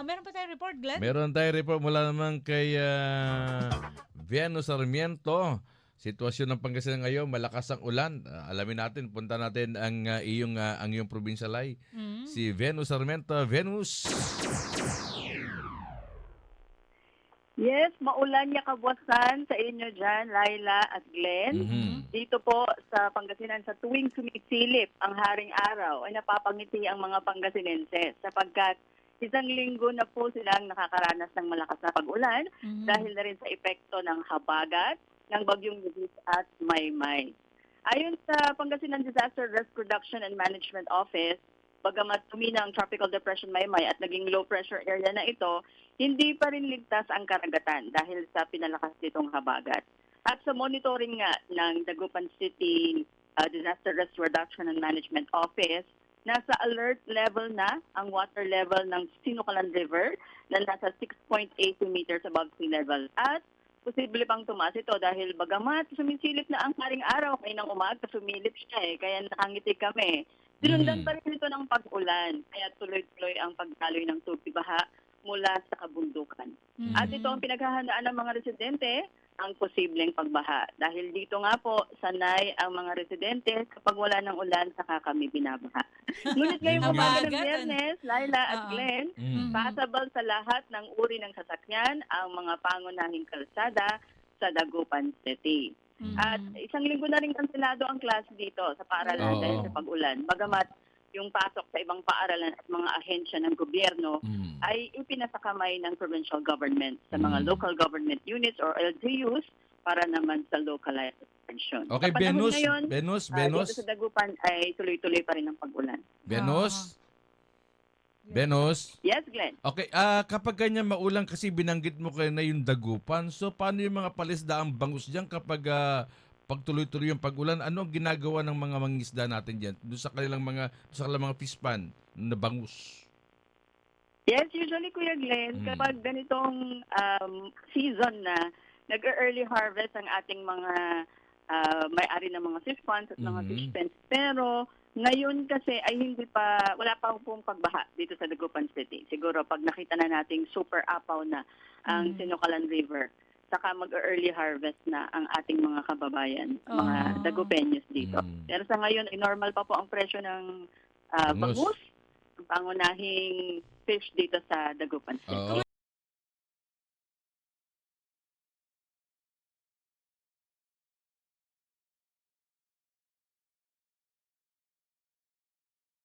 meron pa tayong report, Glenn? Meron tayong report mula naman kay Venus Sarmiento. Sitwasyon ng Pangasinan ngayon, malakas ang ulan. Alamin natin, punta natin ang iyong probinsya, Lai. Si Venus Sarmiento. Venus! Yes, maulan niya kabwasan sa inyo dyan, Laila at Glenn. Dito po sa Pangasinan, sa tuwing sumisilip ang haring araw, ay napapangiti ang mga Pangasinenses sapagkat isang linggo na po silang nakakaranas ng malakas na pag-ulan dahil na rin sa epekto ng habagat ng bagyong Yudis at Maymay. Ayon sa Pangasinan Disaster Risk Reduction and Management Office, bagamat tumina ang Tropical Depression Maymay at naging low pressure area na ito, hindi pa rin ligtas ang karagatan dahil sa pinalakas nitong habagat. At sa monitoring nga ng Dagupan City Disaster Risk Reduction and Management Office, nasa alert level na ang water level ng Sinucalan River na nasa 6.82 meters above sea level. At posible pang tumaas ito dahil bagamat sumisilip na ang haring araw, kaninang umaga sumilip siya kaya nakangiti kami. Sinundan pa rin ito ng pag-ulan, kaya tuloy-tuloy ang pagdaloy ng tubig baha mula sa kabundukan. At ito ang pinaghahandaan ng mga residente, ang posibleng pagbaha. Dahil dito nga po, sanay ang mga residente kapag wala ng ulan, saka kami binabaha. Ngunit ngayong umaga ng Biyernes, Laila at Glenn, pasabal sa lahat ng uri ng sasakyan ang mga pangunahing kalsada sa Dagupan City. At isang linggo na rin kanselado ang klase dito sa paaralan dahil sa pag-ulan. Bagamat yung pasok sa ibang paaralan at mga ahensya ng gobyerno ay ipinasakamay ng provincial government sa mga local government units or LGUs para naman sa localized attention. Okay, Venus. Dito sa Dagupan ay tuloy-tuloy pa rin ang pag-ulan. Venus? Yes, Glenn. Okay, kapag ganyan maulan kasi binanggit mo kayo na yung Dagupan, so paano yung mga palisdaang bangus diyan kapag pagtuloy-tuloy yung pag-ulan? Ano ang ginagawa ng mga mangingisda natin diyan doon sa kanilang mga fish pan na bangus? Yes, usually Kuya Glenn, kapag ganitong season na nag-early harvest ang ating mga may-ari ng mga fish ponds at mga fish pens. Pero ngayon kasi ay wala pa pong pagbaha dito sa Dagupan City. Siguro pag nakita na nating super apaw na ang Sinucalan River, saka mag-early harvest na ang ating mga kababayan, mga Dagupeños dito. Pero sa ngayon ay normal pa po ang presyo ng bangus, ang pangunahing fish dito sa Dagupan City.